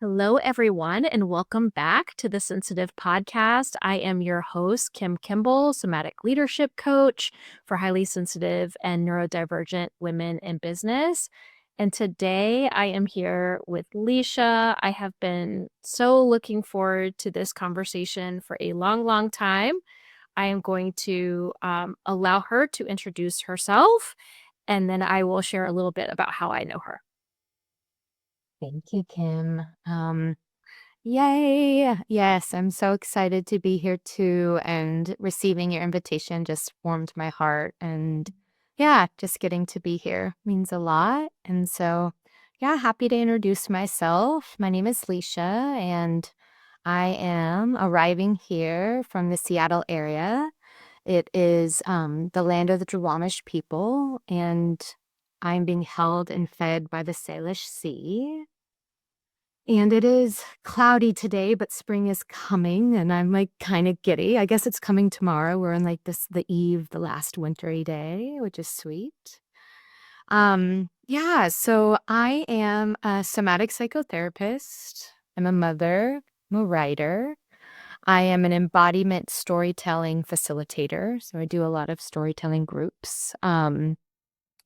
Hello, everyone, and welcome back to the Sensitive Podcast. I am your host, Kimball, somatic leadership coach for highly sensitive and neurodivergent women in business. And today I am here with Leesha. I have been so looking forward to this conversation for a long, long time. I am going to allow her to introduce herself, and then I will share a little bit about how I know her. Thank you, Kim. Yay. Yes, I'm so excited to be here too. And receiving your invitation just warmed my heart. And yeah, just getting to be here means a lot. And so, yeah, happy to introduce myself. My name is Leesha, and I am arriving here from the Seattle area. It is the land of the Duwamish people, and I'm being held and fed by the Salish Sea. And it is cloudy today, but spring is coming, and I'm like kind of giddy. I guess it's coming tomorrow. We're in like the last wintry day, which is sweet. Yeah, so I am a somatic psychotherapist. I'm a mother, I'm a writer. I am an embodiment storytelling facilitator. So I do a lot of storytelling groups.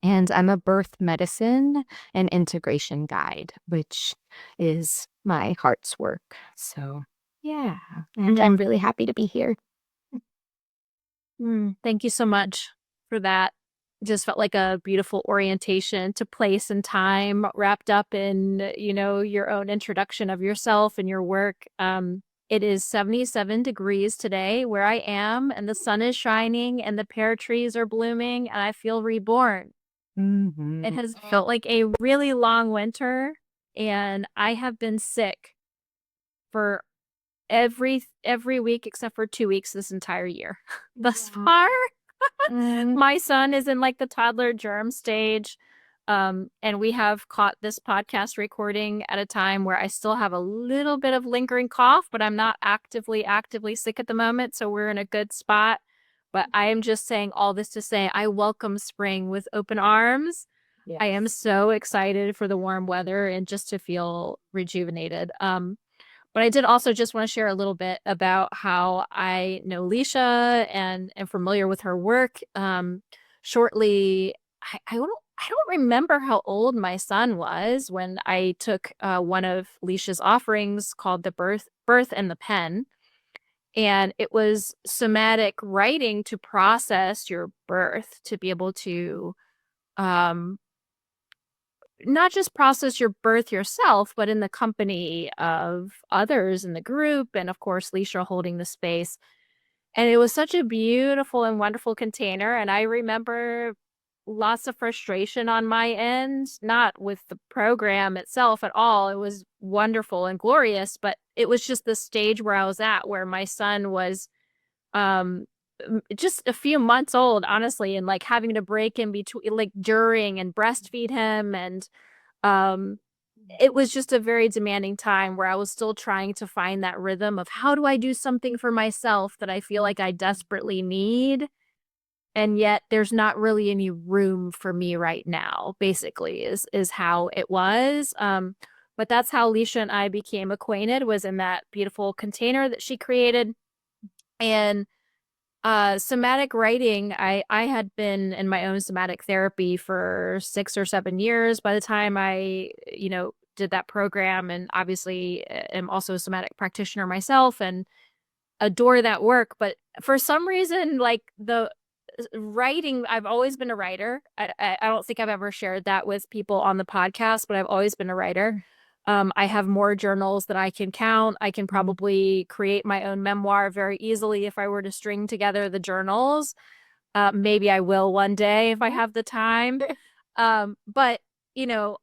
And I'm a birth medicine and integration guide, which is my heart's work. So, yeah, and I'm really happy to be here. Thank you so much for that. Just felt like a beautiful orientation to place and time wrapped up in, your own introduction of yourself and your work. It is 77 degrees today where I am, and the sun is shining and the pear trees are blooming, and I feel reborn. It has felt like a really long winter, and I have been sick for every week except for 2 weeks this entire year thus far. My son is in like the toddler germ stage. And we have caught this podcast recording at a time where I still have a little bit of lingering cough, but I'm not actively sick at the moment. So we're in a good spot. But I am just saying all this to say I welcome spring with open arms. Yes. I am so excited for the warm weather and just to feel rejuvenated. But I did also just want to share a little bit about how I know Leesha and am familiar with her work. Shortly, I don't remember how old my son was when I took one of Leesha's offerings called the Birth and the Pen. And it was somatic writing to process your birth, to be able to um, not just process your birth yourself, but in the company of others in the group. And of course, Leesha holding the space. And it was such a beautiful and wonderful container. And I remember lots of frustration on my end, not with the program itself at all. It was wonderful and glorious, but it was just the stage where I was at, where my son was um just a few months old, honestly, and like having to break in between, like during, and breastfeed him. And um, it was just a very demanding time where I was still trying to find that rhythm of how do I do something for myself that I feel like I desperately need, and yet there's not really any room for me right now, basically, is how it was. But that's how Leesha and I became acquainted, was in that beautiful container that she created. And somatic writing, I had been in my own somatic therapy for 6 or 7 years by the time I, did that program, and obviously am also a somatic practitioner myself and adore that work. But for some reason, like the writing, I've always been a writer. I don't think I've ever shared that with people on the podcast, but I've always been a writer. I have more journals than I can count. I can probably create my own memoir very easily if I were to string together the journals. Maybe I will one day if I have the time. But,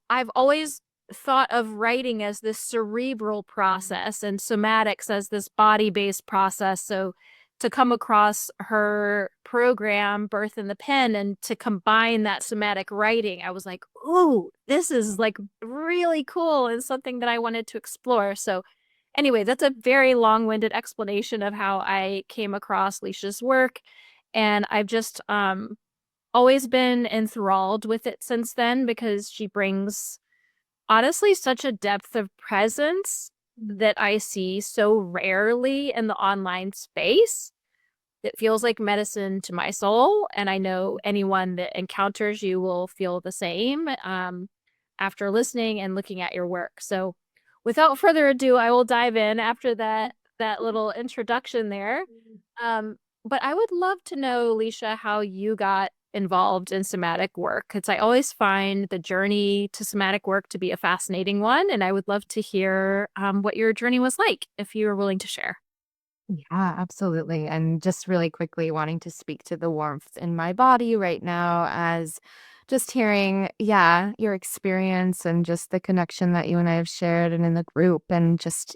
I've always thought of writing as this cerebral process and somatics as this body-based process. So to come across her program, Birth in the Pen, and to combine that somatic writing, I was like, ooh, this is like really cool and something that I wanted to explore. So anyway, that's a very long-winded explanation of how I came across Leesha's work. And I've just always been enthralled with it since then, because she brings honestly such a depth of presence that I see so rarely in the online space. It feels like medicine to my soul, and I know anyone that encounters you will feel the same after listening and looking at your work. So, without further ado, I will dive in after that little introduction there. Um, but I would love to know, Leesha, how you got involved in somatic work, because I always find the journey to somatic work to be a fascinating one, and I would love to hear what your journey was like, if you are willing to share. Yeah, absolutely. And just really quickly wanting to speak to the warmth in my body right now as just hearing, yeah, your experience and just the connection that you and I have shared and in the group and just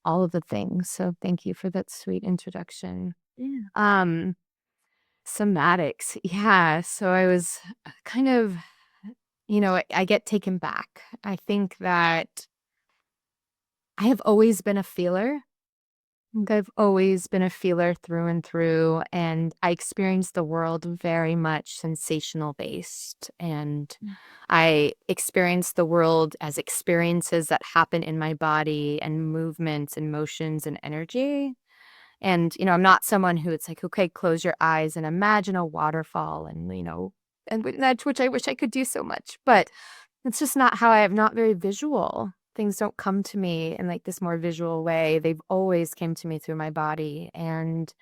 all of the things. So thank you for that sweet introduction. Yeah. Um, somatics. Yeah. So I was kind of, I get taken back. I think that I have always been a feeler. Think I've always been a feeler through and through, and I experience the world very much sensational based. And I experience the world as experiences that happen in my body and movements and motions and energy. And, I'm not someone who it's like, okay, close your eyes and imagine a waterfall and, which I wish I could do so much. But it's just not how I am not very visual. Things don't come to me in like this more visual way. They've always came to me through my body. And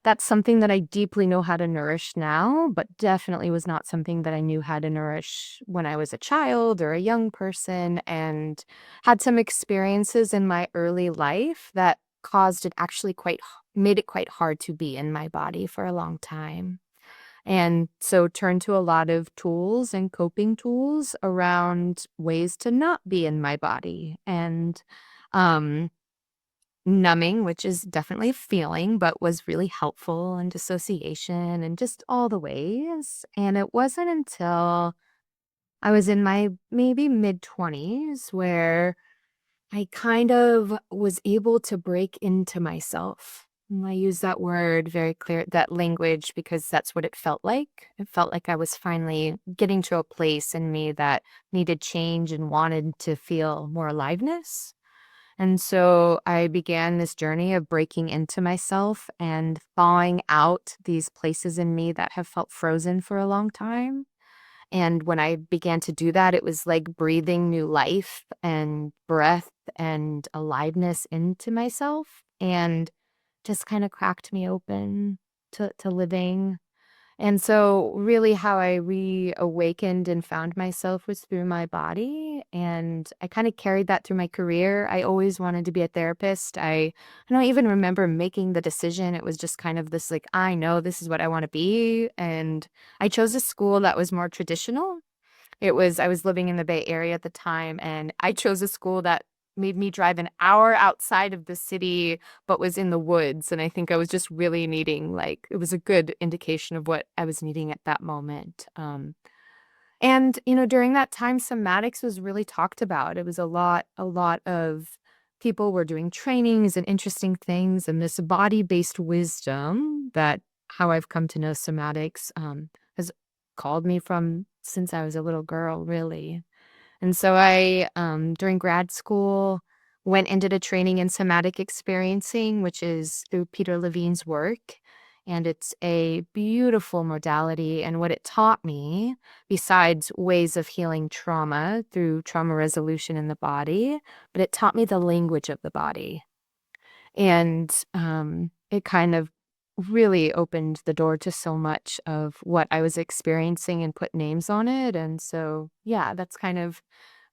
that's something that I deeply know how to nourish now, but definitely was not something that I knew how to nourish when I was a child or a young person, and had some experiences in my early life that caused it actually made it quite hard to be in my body for a long time. And so turned to a lot of tools and coping tools around ways to not be in my body. And um numbing, which is definitely a feeling, but was really helpful, and dissociation and just all the ways. And it wasn't until I was in my maybe mid-20s where I kind of was able to break into myself. And I use that word very clear, that language, because that's what it felt like. It felt like I was finally getting to a place in me that needed change and wanted to feel more aliveness. And so I began this journey of breaking into myself and thawing out these places in me that have felt frozen for a long time. And when I began to do that, it was like breathing new life and breath and aliveness into myself, and just kind of cracked me open to living. And so, really, how I reawakened and found myself was through my body. And I kind of carried that through my career. I always wanted to be a therapist. I don't even remember making the decision. It was just kind of this like, I know this is what I want to be. And I chose a school that was more traditional. I was living in the Bay Area at the time, and I chose a school that made me drive an hour outside of the city, but was in the woods. And I think I was just really needing, like, it was a good indication of what I was needing at that moment. And, during that time, somatics was really talked about. It was a lot of people were doing trainings and interesting things. And this body-based wisdom that how I've come to know somatics has called me from since I was a little girl, really. And so during grad school, went and did a training in somatic experiencing, which is through Peter Levine's work. And it's a beautiful modality. And what it taught me, besides ways of healing trauma through trauma resolution in the body, but it taught me the language of the body. And it kind of really opened the door to so much of what I was experiencing and put names on it. And so, yeah, that's kind of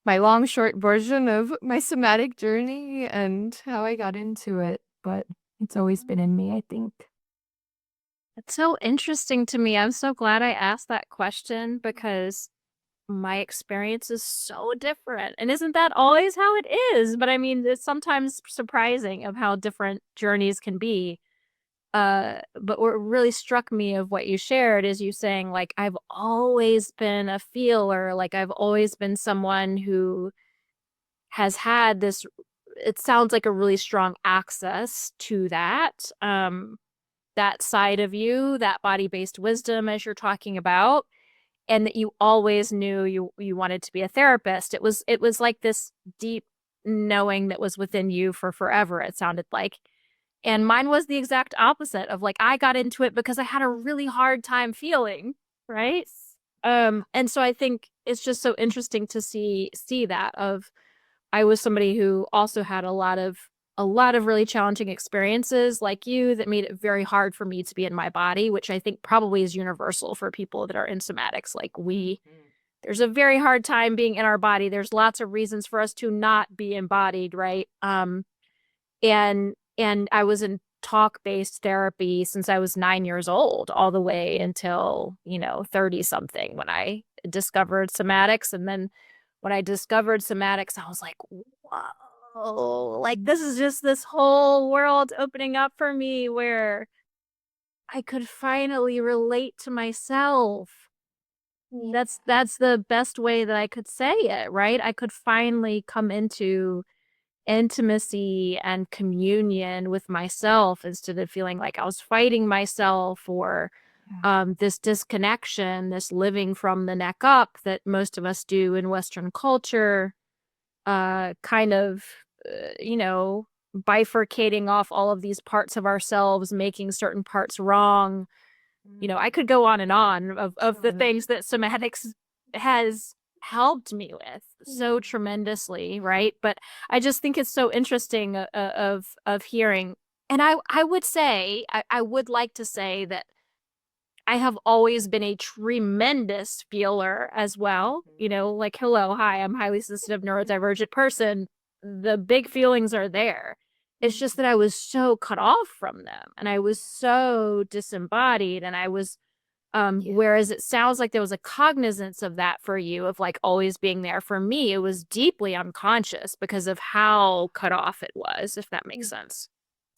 my long, short version of my somatic journey and how I got into it. But it's always been in me, I think. It's so interesting to me. I'm so glad I asked that question because my experience is so different. And isn't that always how it is? But I mean, it's sometimes surprising of how different journeys can be. But what really struck me of what you shared is you saying, like, I've always been a feeler, like, I've always been someone who has had this, it sounds like a really strong access to that side of you, that body based wisdom, as you're talking about. and that you always knew you wanted to be a therapist. It was like this deep knowing that was within you for forever, it sounded like. And mine was the exact opposite of like I got into it because I had a really hard time feeling, right? And so I think it's just so interesting to see that of I was somebody who also had a lot of really challenging experiences like you that made it very hard for me to be in my body, which I think probably is universal for people that are in somatics. Like Mhm. there's a very hard time being in our body. There's lots of reasons for us to not be embodied, right? And I was in talk-based therapy since I was 9 years old, all the way until, 30 something when I discovered somatics. And then when I discovered somatics, I was like, whoa, like this is just this whole world opening up for me where I could finally relate to myself. Yeah. That's the best way that I could say it, right? I could finally come into intimacy and communion with myself instead of feeling like I was fighting myself or this disconnection, this living from the neck up that most of us do in Western culture, kind of, you know, bifurcating off all of these parts of ourselves, making certain parts wrong. I could go on and on of the Mhm. things that somatics has helped me with so tremendously, right? But I just think it's so interesting of hearing. And I would say I would like to say that I have always been a tremendous feeler as well. Like, hello, hi, I'm highly sensitive neurodivergent person. The big feelings are there. It's just that I was so cut off from them and I was so disembodied and I was Yeah. whereas it sounds like there was a cognizance of that for you, of like always being there. For me, it was deeply unconscious because of how cut off it was, if that makes sense.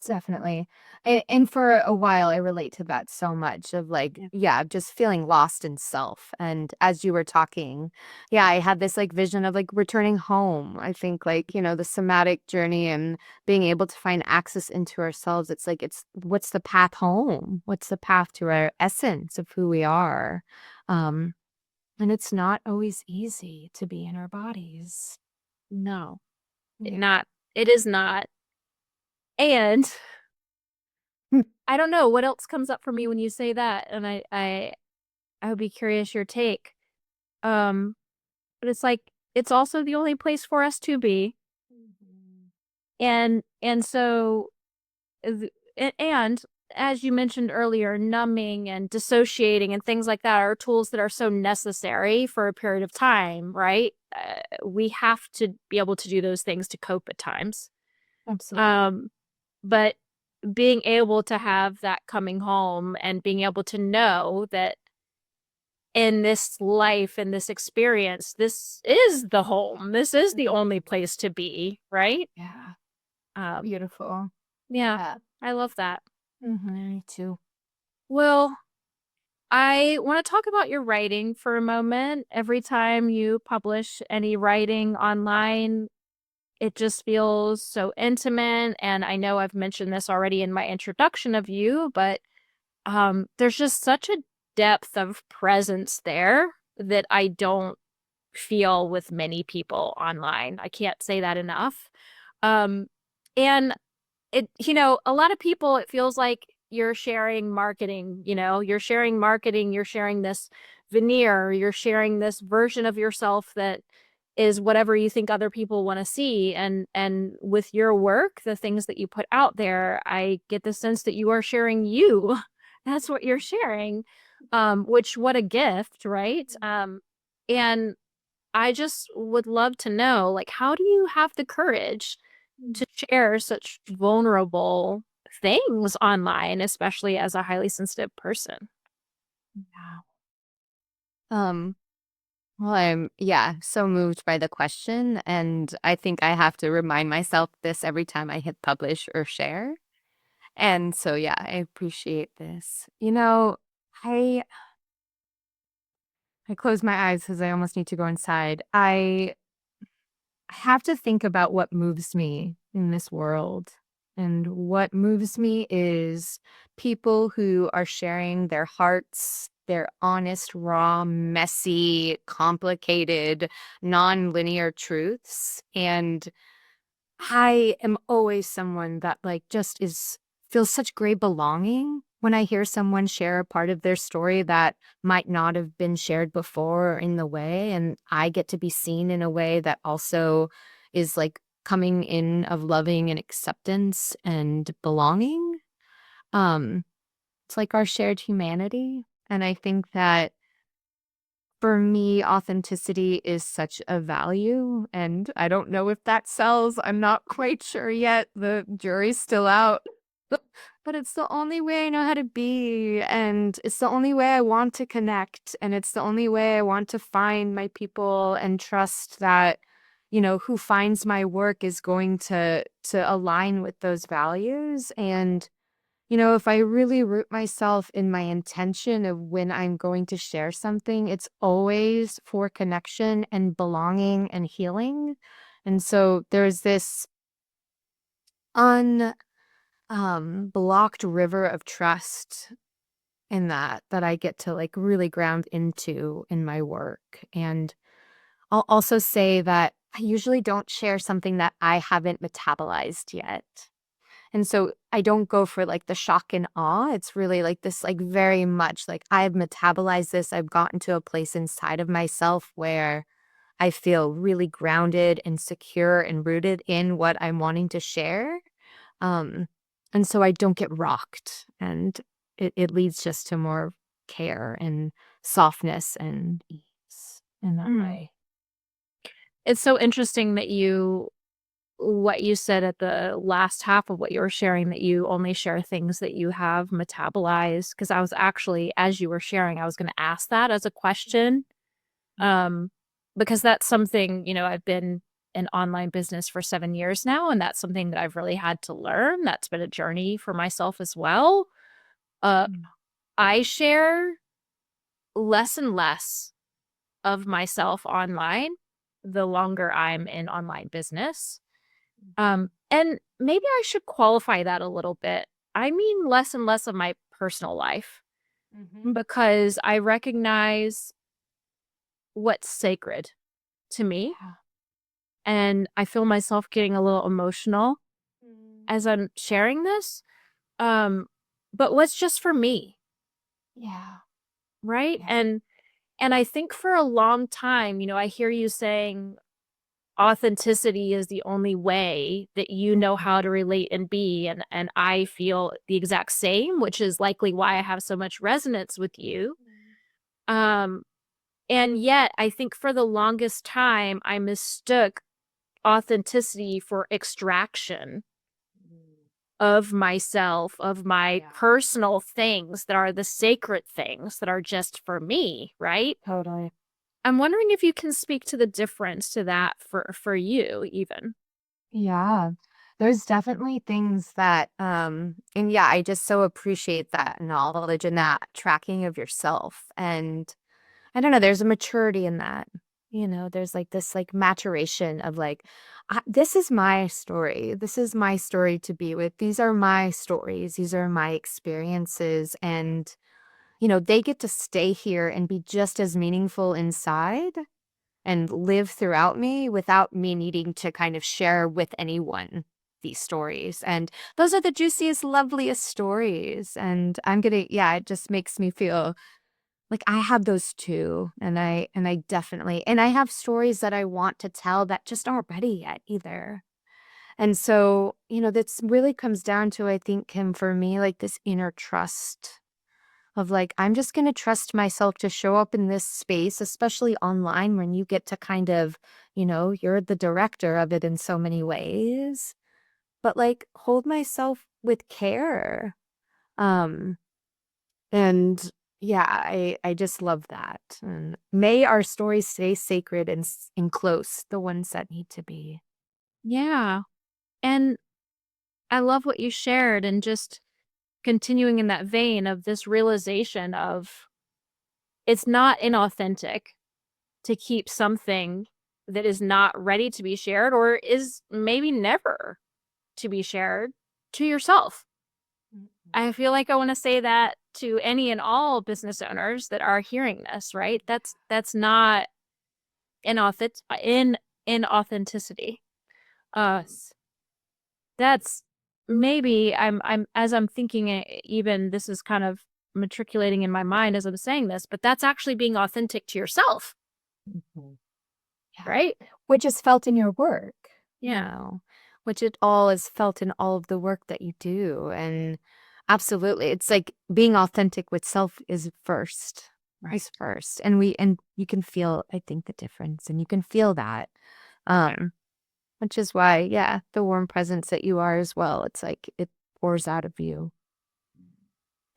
Definitely. And for a while, I relate to that so much of like, Yeah. yeah, just feeling lost in self. And as you were talking, yeah, I had this like vision of like returning home. I think like, the somatic journey and being able to find access into ourselves. It's like, it's what's the path home? What's the path to our essence of who we are? Um, and it's not always easy to be in our bodies. No, Yeah. it is not. And I don't know what else comes up for me when you say that. And I would be curious your take. Um, but it's like, it's also the only place for us to be. Mhm. And so and as you mentioned earlier, numbing and dissociating and things like that are tools that are so necessary for a period of time, right? We have to be able to do those things to cope at times. Absolutely. Um, but being able to have that coming home and being able to know that in this life, in this experience, this is the home. This is the only place to be, right? Yeah. Um, Beautiful. yeah, Yeah. I love that. Me too. Well, I want to talk about your writing for a moment. Every time you publish any writing online, it just feels so intimate. And I know I've mentioned this already in my introduction of you, but there's just such a depth of presence there that I don't feel with many people online. I can't say that enough. Um, and a lot of people, it feels like you're sharing marketing, you're sharing this veneer, you're sharing this version of yourself that is whatever you think other people want to see. And with your work, the things that you put out there, I get the sense that you are sharing you. That's what you're sharing. Which what a gift, right? And I just would love to know, like, how do you have the courage to share such vulnerable things online, especially as a highly sensitive person? Yeah. Um, well, yeah, so moved by the question. And I think I have to remind myself this every time I hit publish or share. And so, yeah, I appreciate this. I I close my eyes because I almost need to go inside. I have to think about what moves me in this world. And what moves me is people who are sharing their hearts their honest, raw, messy, complicated, non-linear truths. And I am always someone that like just is feels such great belonging when I hear someone share a part of their story that might not have been shared before or in the way, and I get to be seen in a way that also is like coming in of loving and acceptance and belonging. Um, it's like our shared humanity. And I think that for me, authenticity is such a value, and I don't know if that sells. I'm not quite sure yet. The jury's still out. But it's the only way I know how to be, and it's the only way I want to connect, and it's the only way I want to find my people and trust that, who finds my work is going to align with those values. And if I really root myself in my intention of when I'm going to share something, it's always for connection and belonging and healing. And so there's this blocked river of trust in that I get to like really ground into in my work. And I'll also say that I usually don't share something that I haven't metabolized yet. And so I don't go for like the shock and awe. It's really like this, like very much like I've metabolized this. I've gotten to a place inside of myself where I feel really grounded and secure and rooted in what I'm wanting to share. Um, and so I don't get rocked, and it leads just to more care and softness and ease in that Mm. way. It's so interesting that what you said at the last half of what you were sharing, that you only share things that you have metabolized. Because I was actually, as you were sharing, I was going to ask that as a question. Um, because that's something, I've been in online business for 7 years now, and that's something that I've really had to learn. That's been a journey for myself as well. Uh, Mm. I share less and less of myself online the longer I'm in online business. And maybe I should qualify that a little bit. I mean less and less of my personal life Mhm. because I recognize what's sacred to me, Yeah. and I feel myself getting a little emotional Mm. as I'm sharing this. Um, but what's just for me, Yeah. right? Yeah. And I think for a long time, I hear you saying authenticity is the only way that you know Mhm. how to relate and be, and I feel the exact same, which is likely why I have so much resonance with you. Um and yet I think for the longest time I mistook authenticity for extraction Mm. of myself, of my Yeah. personal things that are the sacred things that are just for me, right? Totally. I'm wondering if you can speak to the difference to that for you even. Yeah. There's definitely things that and yeah, I just so appreciate that knowledge and that tracking of yourself. And I don't know, there's a maturity in that. There's like this like maturation of like this is my story. This is my story to be with. These are my stories. These are my experiences, and they get to stay here and be just as meaningful inside and live throughout me without me needing to kind of share with anyone these stories. And those are the juiciest, loveliest stories. And yeah, it just makes me feel like I have those too. And I definitely, and I have stories that I want to tell that just aren't ready yet either. And so, that's really comes down to, I think, Kim, for me, like this inner trust of like, I'm just going to trust myself to show up in this space, especially online when you get to kind of, you're the director of it in so many ways, but like hold myself with care. Um, and yeah, I just love that. And may our stories stay sacred and close, the ones that need to be. Yeah. And I love what you shared, and just continuing in that vein of this realization of it's not inauthentic to keep something that is not ready to be shared or is maybe never to be shared to yourself. Mhm. I feel like I want to say that to any and all business owners that are hearing this, right? That's not in authenticity. Uh, Yes. that's maybe I'm as I'm thinking it, even this is kind of matriculating in my mind as I'm saying this, but that's actually being authentic to yourself, Mhm. Yeah. right? Which is felt in your work, Yeah. which it all is felt in all of the work that you do. And absolutely, it's like being authentic with self is first, Right. is first. And you can feel, I think, the difference and you can feel that. Um, which is why, yeah, the warm presence that you are as well. It's like it pours out of you.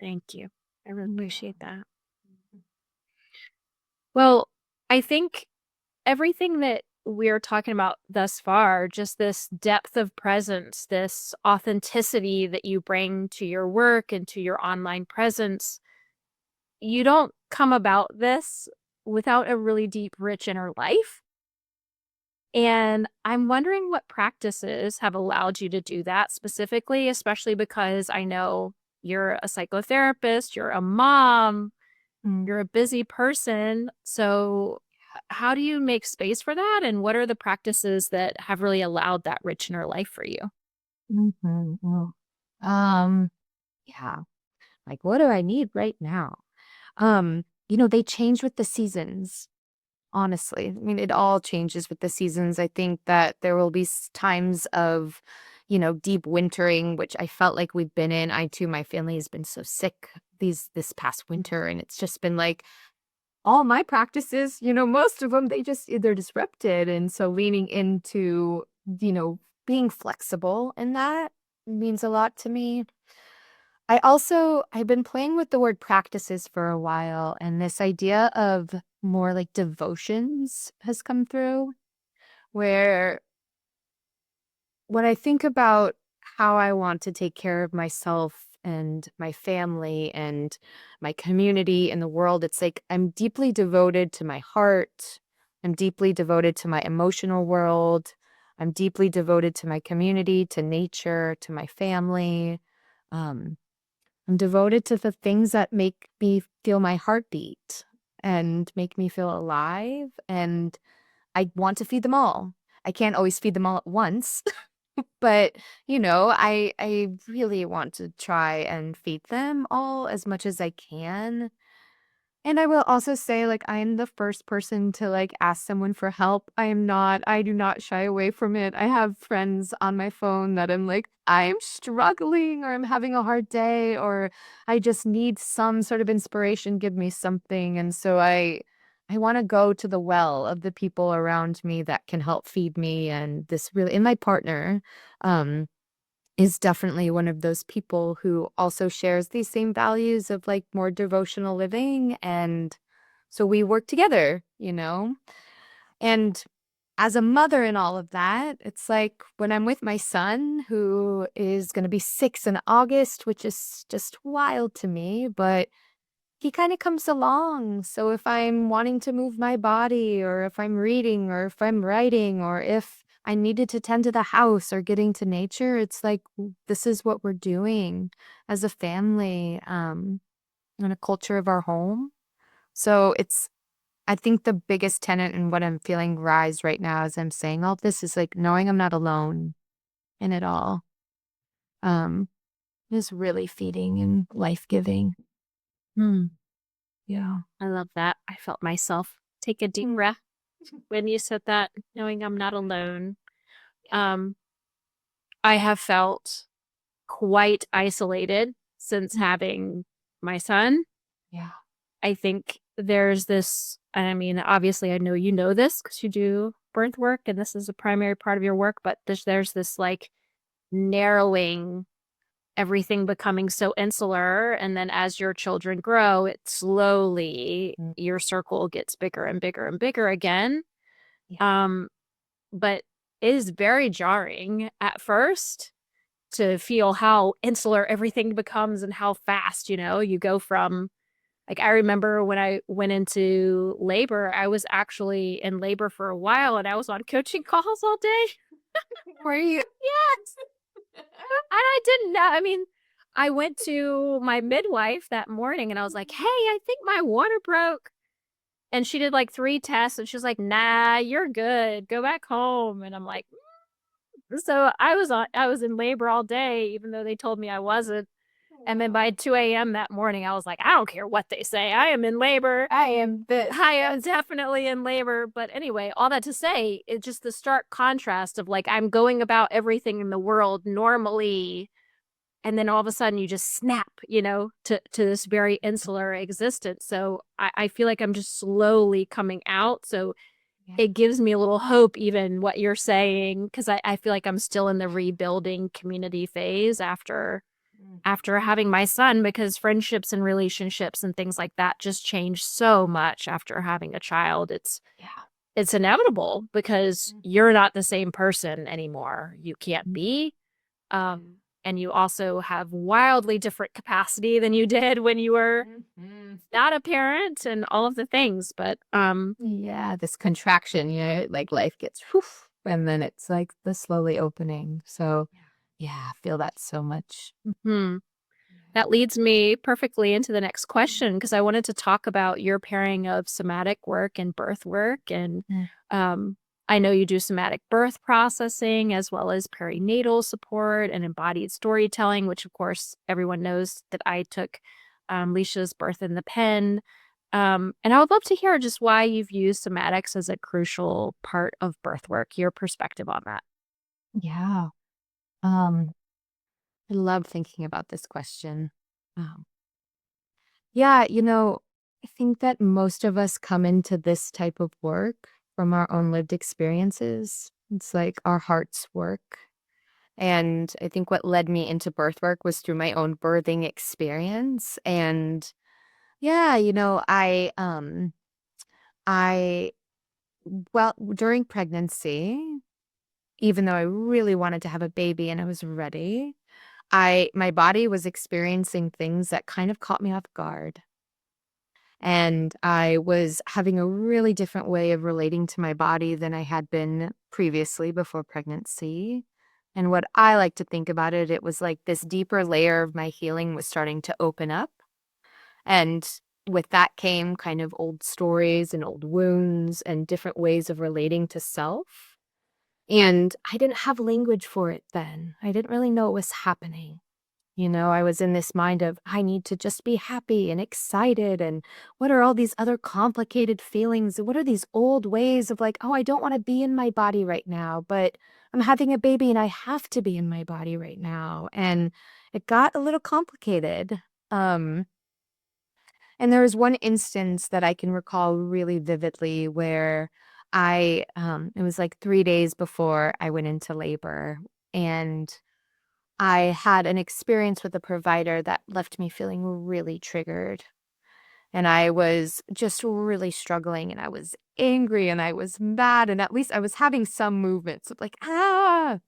Thank you. I really Yeah. appreciate that. Well, I think everything that we're talking about thus far, just this depth of presence, this authenticity that you bring to your work and to your online presence, you don't come about this without a really deep, rich inner life. And I'm wondering what practices have allowed you to do that specifically, especially because I know you're a psychotherapist, you're a mom, Mm. you're a busy person. So, how do you make space for that? And what are the practices that have really allowed that rich inner life for you? Mhm. Well, um, yeah. Like, what do I need right now? They change with the seasons. Honestly, I mean, it all changes with the seasons. I think that there will be times of, deep wintering, which I felt like we've been in. I too, my family has been so sick this past winter, and it's just been like all my practices. Most of them they're disrupted, and so leaning into being flexible in that means a lot to me. I've been playing with the word practices for a while, and this idea of more like devotions has come through, where when I think about how I want to take care of myself and my family and my community and the world, it's like I'm deeply devoted to my heart. I'm deeply devoted to my emotional world. I'm deeply devoted to my community, to nature, to my family. Um, I'm devoted to the things that make me feel my heartbeat and make me feel alive. And I want to feed them all. I can't always feed them all at once, but I really want to try and feed them all as much as I can. And I will also say, like, I am the first person to, like, ask someone for help. I do not shy away from it. I have friends on my phone that I'm like, I'm struggling or I'm having a hard day or I just need some sort of inspiration. Give me something. And so I want to go to the well of the people around me that can help feed me. And my partner, um, is definitely one of those people who also shares these same values of like more devotional living. And so we work together. And as a mother in all of that, it's like when I'm with my son, who is going to be 6 in August, which is just wild to me, but he kinda comes along, so if I'm wanting to move my body or if I'm reading or if I'm writing or if I needed to tend to the house or getting to nature, it's like, this is what we're doing as a family, and a culture of our home. So I think the biggest tenet in what I'm feeling rise right now as I'm saying all this is, like, knowing I'm not alone in it all, um, is really feeding and life-giving. Hmm. Yeah. I love that. I felt myself take a deep Mm. breath when you said that, knowing I'm not alone. Um, I have felt quite isolated since Mm. having my son. Yeah. I think there's this, and I mean, obviously, I know you know this because you do birth work and this is a primary part of your work, but there's this like narrowing, everything becoming so insular. And then as your children grow, it slowly, Mm. your circle gets bigger and bigger and bigger again. Yeah. Um, but it is very jarring at first to feel how insular everything becomes and how fast, you go from like I remember when I went into labor, I was actually in labor for a while and I was on coaching calls all day. Were you? Yes. And I didn't know. I mean, I went to my midwife that morning and I was like, "Hey, I think my water broke." And she did like 3 tests and she was like, "Nah, you're good. Go back home." And I'm like, so I was in labor all day, even though they told me I wasn't. And then by Wow. 2 a.m. that morning, I was like, I don't care what they say. I am in labor. I am this. I am Yes. definitely in labor. But anyway, all that to say, it's just the stark contrast of like I'm going about everything in the world normally, and then all of a sudden you just snap, to this very insular existence. So I feel like I'm just slowly coming out. So Yeah. it gives me a little hope, even what you're saying, because I feel like I'm still in the rebuilding community phase Mm. after having my son, because friendships and relationships and things like that just change so much after having a child. Yeah. It's inevitable because Mhm. you're not the same person anymore. You can't be. And you also have wildly different capacity than you did when you were Mhm. not a parent and all of the things. But Yeah, this contraction, like life gets whew, and then it's like the slowly opening. So, yeah, I feel that so much. hmm. That leads me perfectly into the next question, because I wanted to talk about your pairing of somatic work and birth work. And Mm. um, I know you do somatic birth processing as well as perinatal support and embodied storytelling, which, of course, everyone knows that I took Leesha's birth in the pen. And I would love to hear just why you've used somatics as a crucial part of birth work, your perspective on that. Yeah. Um, I love thinking about this question. Um, yeah, I think that most of us come into this type of work from our own lived experiences. It's like our heart's work. And I think what led me into birth work was through my own birthing experience. And yeah, I well, during pregnancy, even though I really wanted to have a baby and I was ready, my body was experiencing things that kind of caught me off guard. And I was having a really different way of relating to my body than I had been previously before pregnancy. And what I like to think about it, it was like this deeper layer of my healing was starting to open up. And with that came kind of old stories and old wounds and different ways of relating to self. And I didn't have language for it then. I didn't really know what was happening. I was in this mind of, I need to just be happy and excited. And what are all these other complicated feelings? What are these old ways of like, oh, I don't want to be in my body right now, but I'm having a baby and I have to be in my body right now. And it got a little complicated. Um, and there was one instance that I can recall really vividly where it was like 3 days before I went into labor. And I had an experience with a provider that left me feeling really triggered. And I was just really struggling and I was angry and I was mad. And at least I was having some movements of like, ah.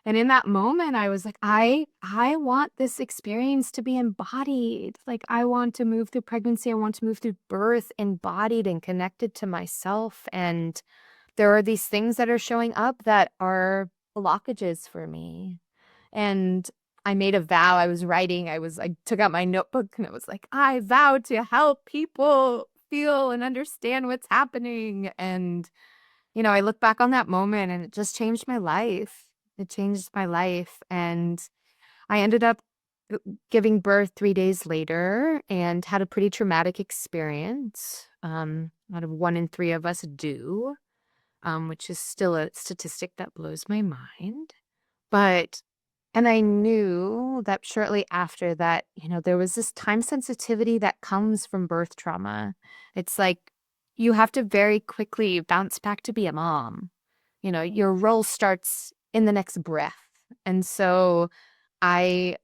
And in that moment, I was like, I want this experience to be embodied. Like I want to move through pregnancy. I want to move through birth embodied and connected to myself. And there are these things that are showing up that are blockages for me. And I made a vow. I took out my notebook and I was like, I vow to help people feel and understand what's happening. And, I look back on that moment and it just changed my life. It changed my life. And I ended up giving birth 3 days later and had a pretty traumatic experience. Out of 1 in 3 of us do, which is still a statistic that blows my mind. But and I knew that shortly after that, there was this time sensitivity that comes from birth trauma. It's like you have to very quickly bounce back to be a mom. Your role starts in the next breath. And so I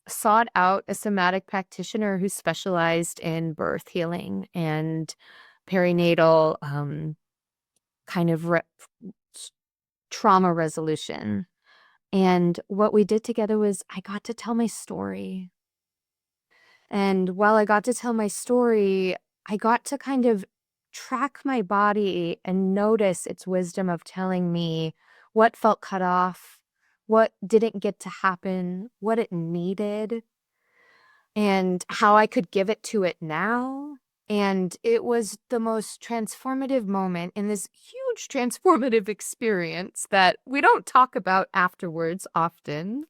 sought out a somatic practitioner who specialized in birth healing and perinatal kind of trauma resolution. And what we did together was I got to tell my story. And while I got to tell my story, I got to kind of track my body and notice its wisdom of telling me what felt cut off, what didn't get to happen, what it needed, and how I could give it to it now. And it was the most transformative moment in this huge transformative experience that we don't talk about afterwards often,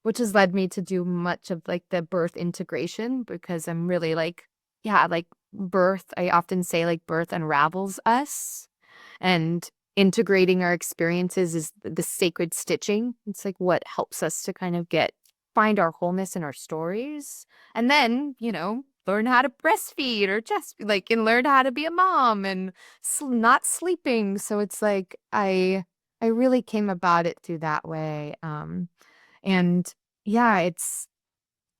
which has led me to do much of like the birth integration because I'm really like, yeah, like birth, I often say like birth unravels us and integrating our experiences is the sacred stitching. It's like what helps us to kind of find our wholeness in our stories. And then, learn how to breastfeed or just like, and learn how to be a mom and not sleeping. So it's like, I really came about it through that way. And yeah,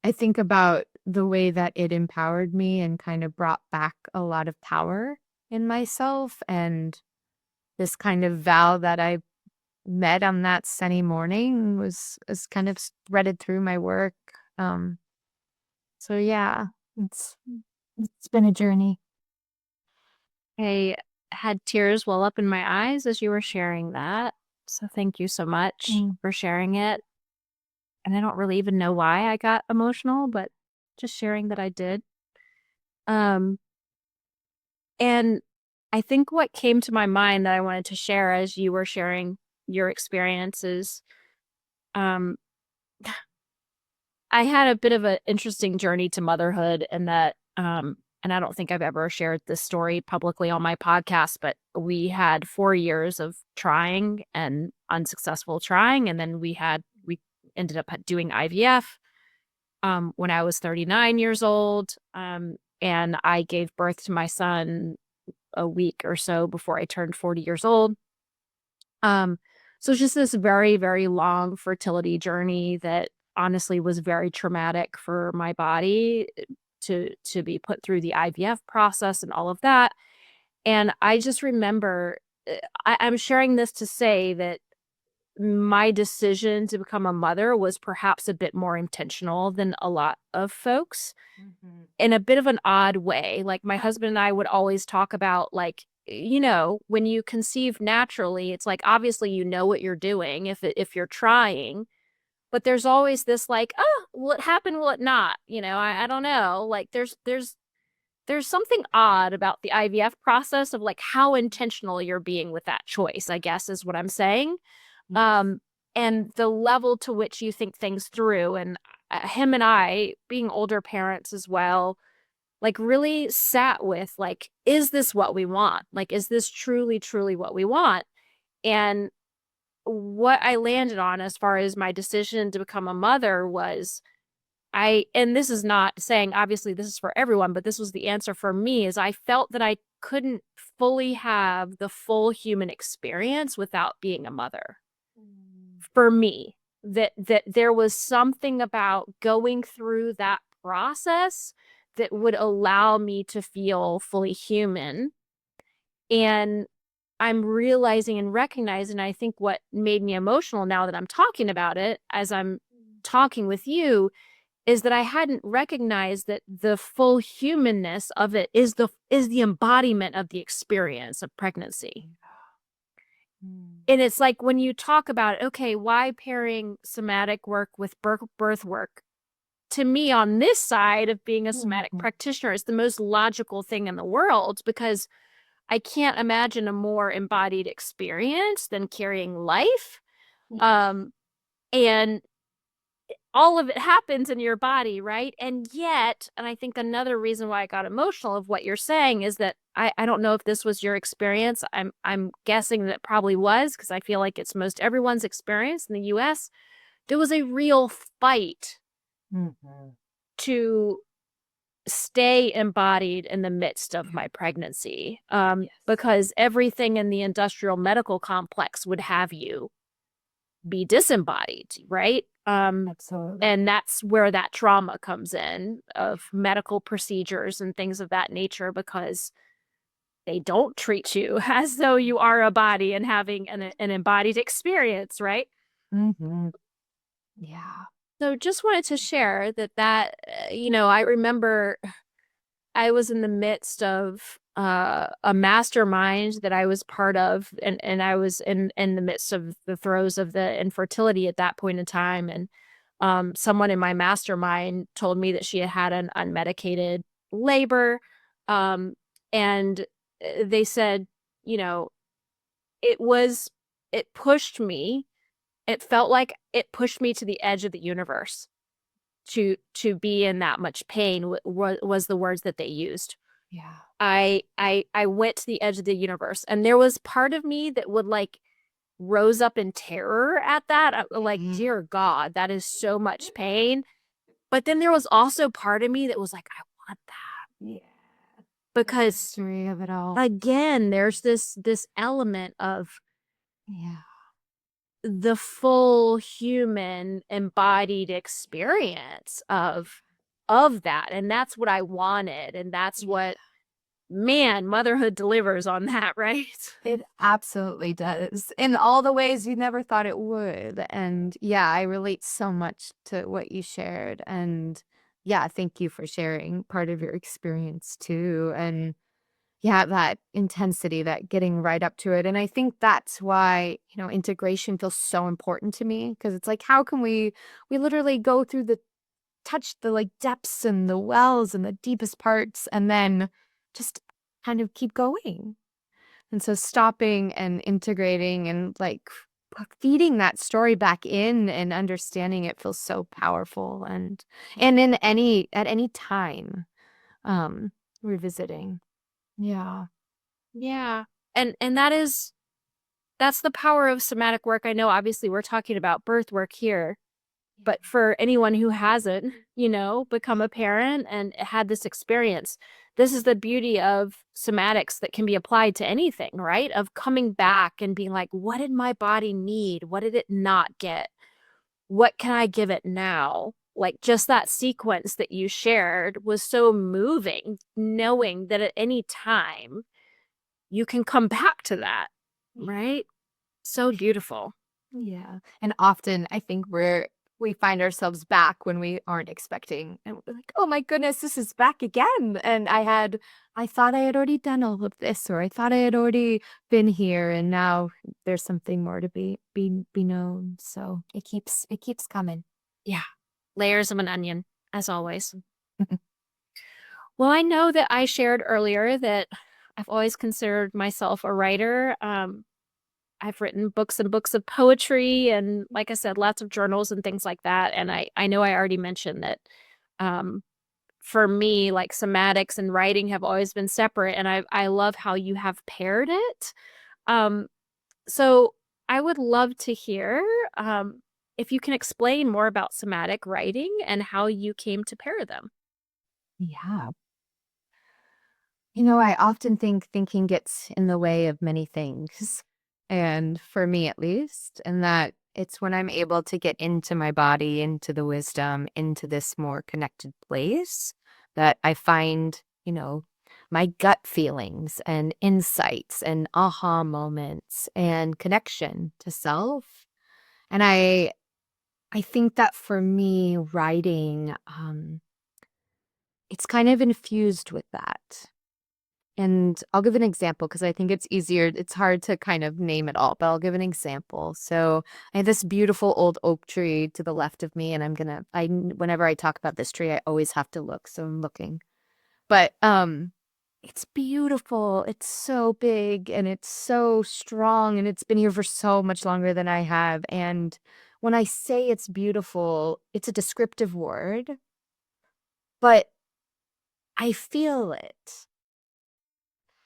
I think about the way that it empowered me and kind of brought back a lot of power in myself and this kind of vow that I met on that sunny morning was kind of threaded through my work. Um, so yeah, it's it's been a journey. I had tears well up in my eyes as you were sharing that. So thank you so much Mm. for sharing it. And I don't really even know why I got emotional, but just sharing that I did. Um, and I think what came to my mind that I wanted to share as you were sharing your experiences, um, I had a bit of an interesting journey to motherhood and that, and I don't think I've ever shared this story publicly on my podcast, but we had 4 years of trying and unsuccessful trying. And then we ended up doing IVF, when I was 39 years old. And I gave birth to my son a week or so before I turned 40 years old. Um, so it's just this very, very long fertility journey that honestly was very traumatic for my body to be put through the IVF process and all of that. And I just remember I'm sharing this to say that my decision to become a mother was perhaps a bit more intentional than a lot of folks Mhm. in a bit of an odd way. Like my husband and I would always talk about like, when you conceive naturally, it's like obviously you know what you're doing if you're trying, but there's always this like, oh, will it happen? Will it not? I don't know. Like there's something odd about the IVF process of like how intentional you're being with that choice, I guess is what I'm saying. Yes. Um, and the level to which you think things through. And him and I, being older parents as well, like really sat with like, is this what we want? Like, is this truly, truly what we want? And what I landed on as far as my decision to become a mother was and this is not saying obviously this is for everyone, but this was the answer for me is I felt that I couldn't fully have the full human experience without being a mother. Mm. For me, that there was something about going through that process that would allow me to feel fully human. And I'm realizing and recognizing, I think what made me emotional now that I'm talking about it, as I'm talking with you, is that I hadn't recognized that the full humanness of it is the embodiment of the experience of pregnancy. Mm. And it's like when you talk about, okay, why pairing somatic work with birth work? To me, on this side of being a somatic Mhm. practitioner, is the most logical thing in the world because I can't imagine a more embodied experience than carrying life. Yes. Um, and all of it happens in your body, right? And yet, and I think another reason why I got emotional of what you're saying is that I don't know if this was your experience. I'm guessing that it probably was because I feel like it's most everyone's experience in the US. There was a real fight Mhm. to stay embodied in the midst of my pregnancy, Yes. because everything in the industrial medical complex would have you be disembodied, right? Absolutely. And that's where that trauma comes in Yeah. of medical procedures and things of that nature because they don't treat you as though you are a body and having an embodied experience, right? Mhm. Yeah. So just wanted to share that I remember I was in the midst of a mastermind that I was part of, and I was in the midst of the throes of the infertility at that point in time, and someone in my mastermind told me that she had had an unmedicated labor, um, and they said, you know, it was it pushed me. It felt like it pushed me to the edge of the universe to be in that much pain. Was the words that they used. Yeah. I went to the edge of the universe, and there was part of me that would like rose up in terror at that. Like, Mhm. dear God, that is so much pain. But then there was also part of me that was like, I want that, Yeah. The because mystery of it all. again, there's this element of Yeah. the full human embodied experience of that, and that's what I wanted, and that's Yeah. what, man, motherhood delivers on that, right? It absolutely does, in all the ways you never thought it would, and, yeah, I relate so much to what you shared, and, yeah, thank you for sharing part of your experience too, and, yeah, that intensity, that getting right up to it, and I think that's why, integration feels so important to me because it's like, how can we literally go through the touch the, like, depths and the wells and the deepest parts and then just kind of keep going. And so stopping and integrating and, like, feeding that story back in and understanding it feels so powerful and in any at any time, um, revisiting. Yeah. Yeah. And that's the power of somatic work. I know obviously we're talking about birth work here, but for anyone who hasn't, become a parent and had this experience, this is the beauty of somatics that can be applied to anything, right? Of coming back and being like, what did my body need? What did it not get? What can I give it now? Like, just that sequence that you shared was so moving, knowing that at any time you can come back to that, right? So beautiful. Yeah, and often I think we find ourselves back when we aren't expecting, and we're like, "Oh my goodness, this is back again." And I thought I had already done all of this, or I thought I had already been here, and now there's something more to be known. So it keeps coming. Yeah. Layers of an onion, as always. Well, I know that I shared earlier that I've always considered myself a writer. I've written books and books of poetry, and like I said, lots of journals and things like that. And I know I already mentioned that, um, for me, like somatics and writing have always been separate. And I love how you have paired it. Um, so I would love to hear, um, if you can explain more about somatic writing and how you came to pair them. Yeah. I often think thinking gets in the way of many things, and for me at least, and that it's when I'm able to get into my body, into the wisdom, into this more connected place that I find, my gut feelings and insights and aha moments and connection to self. And I think that for me, writing, it's kind of infused with that. And I'll give an example because I think it's easier. It's hard to kind of name it all, but I'll give an example. So I have this beautiful old oak tree to the left of me, and whenever I talk about this tree, I always have to look. So I'm looking. But it's beautiful. It's so big and it's so strong, and it's been here for so much longer than I have. And when I say it's beautiful, it's a descriptive word, but I feel it.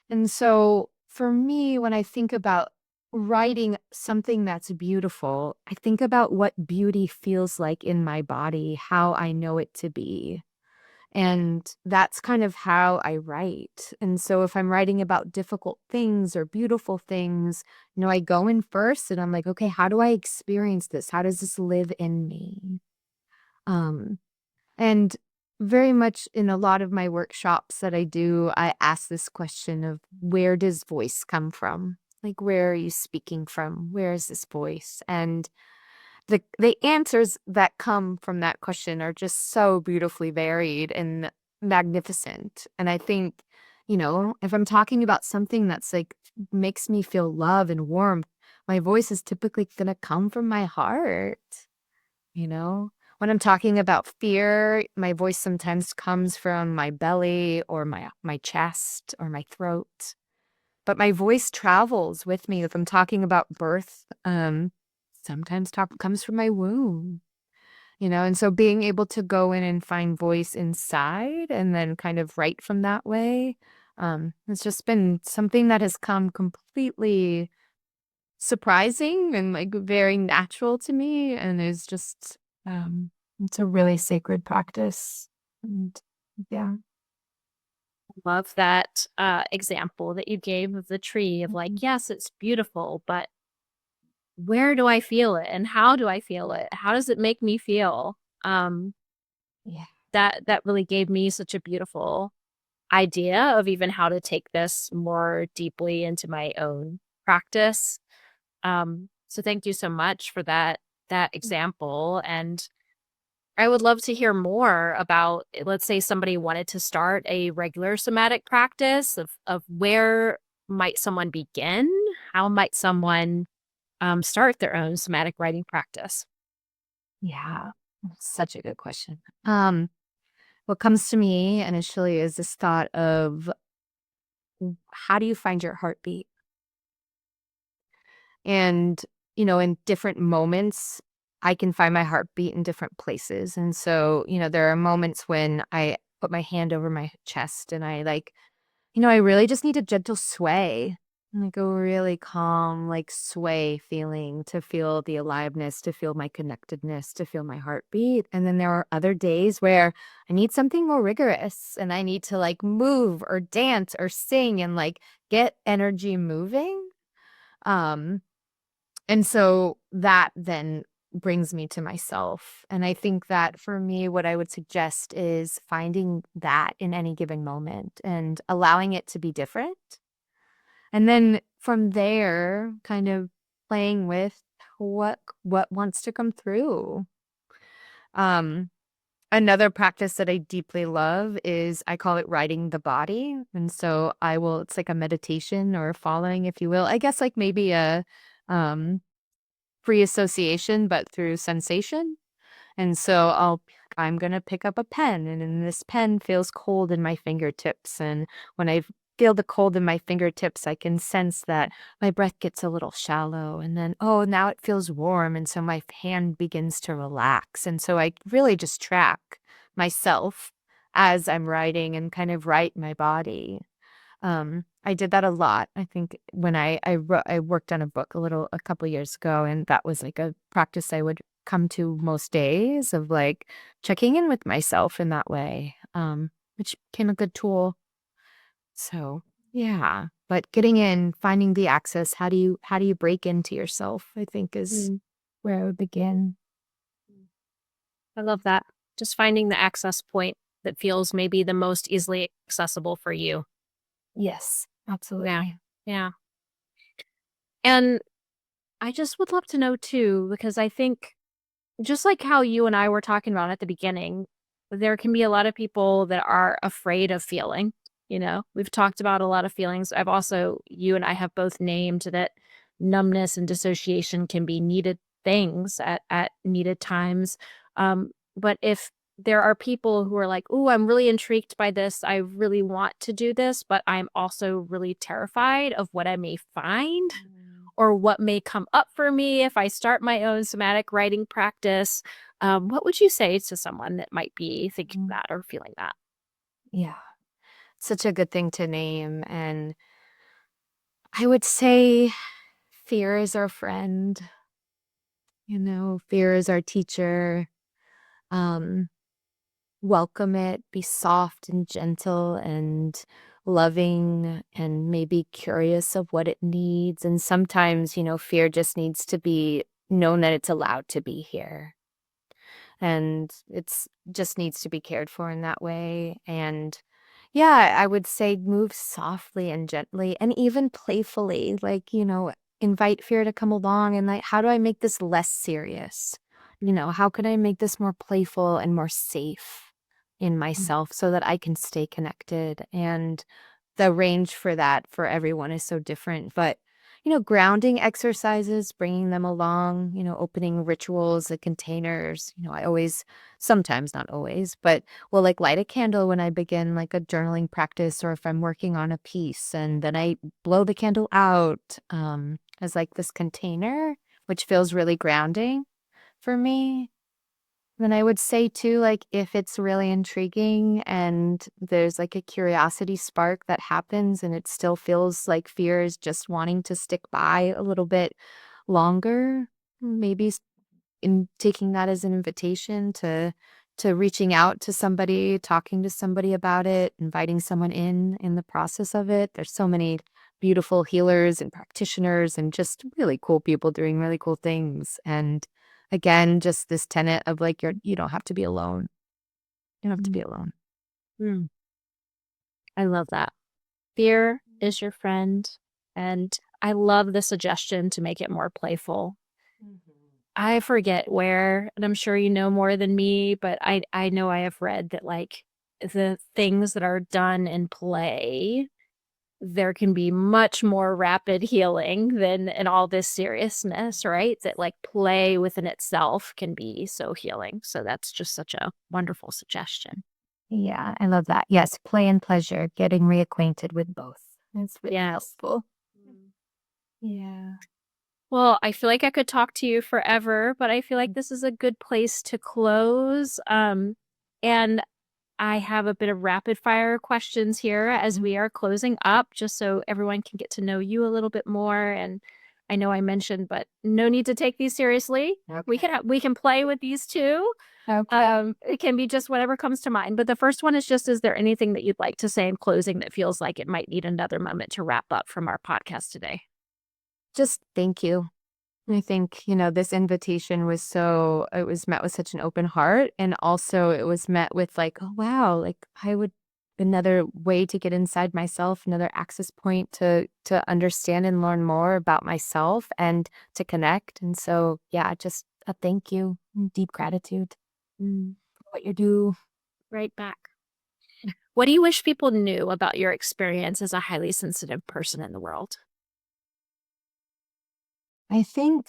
And so for me, when I think about writing something that's beautiful, I think about what beauty feels like in my body, how I know it to be. And that's kind of how I write. And so if I'm writing about difficult things or beautiful things, I go in first and I'm like, okay, how do I experience this? How does this live in me? Um, and very much in a lot of my workshops that I do, I ask this question of where does voice come from? Like, where are you speaking from? Where is this voice? And the answers that come from that question are just so beautifully varied and magnificent. And I think if I'm talking about something that's like makes me feel love and warmth, my voice is typically going to come from my heart, you know? When I'm talking about fear, my voice sometimes comes from my belly or my chest or my throat. But my voice travels with me if I'm talking about birth. Sometimes talk comes from my womb, and so being able to go in and find voice inside and then kind of write from that way, it's just been something that has come completely surprising and like very natural to me and is just it's a really sacred practice. And yeah. Love that example that you gave of the tree of like, Mhm. yes, it's beautiful, but where do I feel it and how do I feel it? How does it make me feel? Um, Yeah. that really gave me such a beautiful idea of even how to take this more deeply into my own practice. So thank you so much for that example. And I would love to hear more about, let's say somebody wanted to start a regular somatic practice of where might someone begin? How might someone start their own somatic writing practice? Yeah. Such a good question. What comes to me initially is this thought of how do you find your heartbeat? And, in different moments, I can find my heartbeat in different places. And so, there are moments when I put my hand over my chest and I like, I really just need a gentle sway, like a really calm, like sway feeling to feel the aliveness, to feel my connectedness, to feel my heartbeat. And then there are other days where I need something more rigorous and I need to like move or dance or sing and like get energy moving. Um, and so that then brings me to myself. And I think that for me, what I would suggest is finding that in any given moment and allowing it to be different. And then from there, kind of playing with what wants to come through. Um, Another practice that I deeply love is I call it riding the body. And so it's like a meditation or following, if you will. I guess like maybe a um free association, but through sensation. And so I'm gonna pick up a pen, and then this pen feels cold in my fingertips. And when I feel the cold in my fingertips, I can sense that my breath gets a little shallow. And then, oh, now it feels warm. And so my hand begins to relax. And so I really just track myself as I'm writing and kind of write my body. I did that a lot. I think when I worked on a book a couple years ago, and that was like a practice I would come to most days of like checking in with myself in that way, which became a good tool. So yeah, but getting in, finding the access, how do you break into yourself? I think is Mm, where I would begin. I love that. Just finding the access point that feels maybe the most easily accessible for you. Yes, Yeah. absolutely. Yeah. And I just would love to know too, because I think just like how you and I were talking about at the beginning, there can be a lot of people that are afraid of feeling. We've talked about a lot of feelings. You and I have both named that numbness and dissociation can be needed things at needed times. But if there are people who are like, oh, I'm really intrigued by this. I really want to do this, but I'm also really terrified of what I may find Mm. or what may come up for me if I start my own somatic writing practice. What would you say to someone that might be thinking Mm. that or feeling that? Yeah, such a good thing to name. And I would say fear is our friend, fear is our teacher. Um, Welcome it, be soft and gentle and loving and maybe curious of what it needs. And sometimes, fear just needs to be known that it's allowed to be here. And it's just needs to be cared for in that way. And yeah, I would say move softly and gently and even playfully, like, invite fear to come along and like, how do I make this less serious? How can I make this more playful and more safe in myself so that I can stay connected? And the range for that for everyone is so different. But, grounding exercises, bringing them along, opening rituals, the containers, I always, sometimes, not always, but will like light a candle when I begin like a journaling practice or if I'm working on a piece. And then I blow the candle out as like this container, which feels really grounding for me. Then I would say too, like if it's really intriguing and there's like a curiosity spark that happens and it still feels like fear is just wanting to stick by a little bit longer, maybe in taking that as an invitation to reaching out to somebody, talking to somebody about it, inviting someone in the process of it. There's so many beautiful healers and practitioners and just really cool people doing really cool things. And again, just this tenet of like you don't have to be alone. You don't have to be Mm. alone. Mm. I love that. Fear is your friend. And I love the suggestion to make it more playful. I forget where, and I'm sure you know more than me, but I know I have read that like the things that are done in play, there can be much more rapid healing than in all this seriousness, right? That like play within itself can be so healing. So that's just such a wonderful suggestion. Yeah, I love that. Yes, play and pleasure, getting reacquainted with both. It's really Yes. helpful. Yeah. Well, I feel like I could talk to you forever, but I feel like this is a good place to close. And I have a bit of rapid fire questions here as we are closing up, just so everyone can get to know you a little bit more. And I know I mentioned, but no need to take these seriously. Okay. We can play with these too. Okay. It can be just whatever comes to mind. But the first one is just, is there anything that you'd like to say in closing that feels like it might need another moment to wrap up from our podcast today? Just thank you. I think, this invitation it was met with such an open heart. And also it was met with like, oh, wow, like another way to get inside myself, another access point to understand and learn more about myself and to connect. And so, yeah, just a thank you and deep gratitude Mm, for what you do. right back. What do you wish people knew about your experience as a highly sensitive person in the world? I think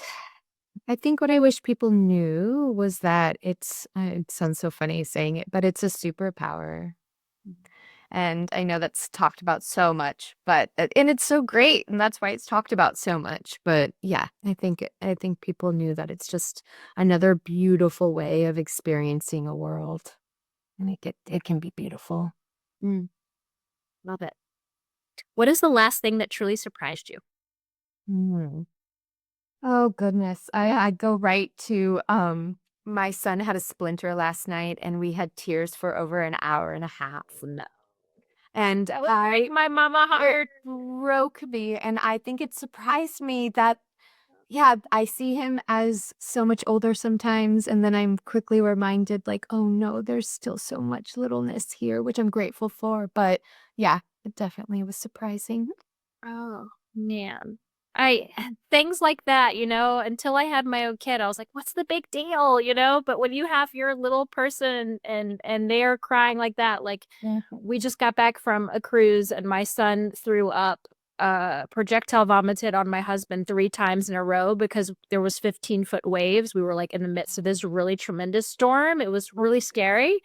I think what I wish people knew was that it sounds so funny saying it, but it's a superpower. And I know that's talked about so much, but and it's so great, and that's why it's talked about so much. But yeah, I think people knew that it's just another beautiful way of experiencing a world. And it can be beautiful. Mm, love it. What is the last thing that truly surprised you? Mm. Oh goodness. I go right to my son had a splinter last night and we had tears for over an hour and a half. No. And That would break my mama it heart. broke me. And I think it surprised me that, yeah, I see him as so much older sometimes. And then I'm quickly reminded, like, oh no, there's still so much littleness here, which I'm grateful for. But yeah, it definitely was surprising. Oh, man. I things like that, until I had my own kid, I was like, what's the big deal, But when you have your little person and they're crying like that, like Yeah. we just got back from a cruise and my son threw up, projectile vomited on my husband 3 times in a row because there was 15-foot waves. We were like in the midst of this really tremendous storm. It was really scary,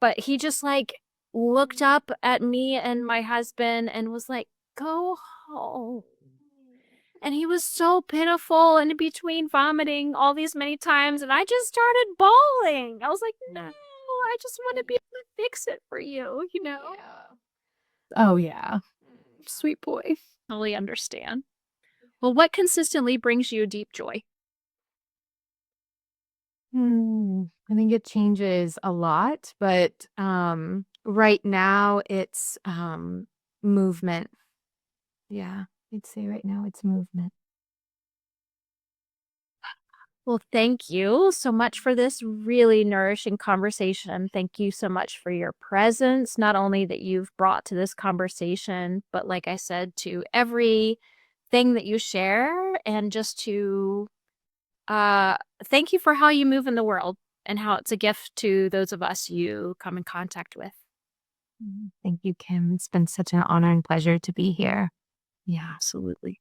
but he just like looked up at me and my husband and was like, go home. And he was so pitiful in between vomiting all these many times. And I just started bawling. I was like, no, I just want to be able to fix it for you. Yeah. Oh, yeah. Sweet boy. Totally understand. Well, what consistently brings you deep joy? I think it changes a lot, but right now it's movement. Yeah, I'd say right now it's movement. Well, thank you so much for this really nourishing conversation. Thank you so much for your presence, not only that you've brought to this conversation, but like I said, to everything that you share, and just to uh thank you for how you move in the world and how it's a gift to those of us you come in contact with. Thank you, Kim. It's been such an honor and pleasure to be here. Yeah, absolutely.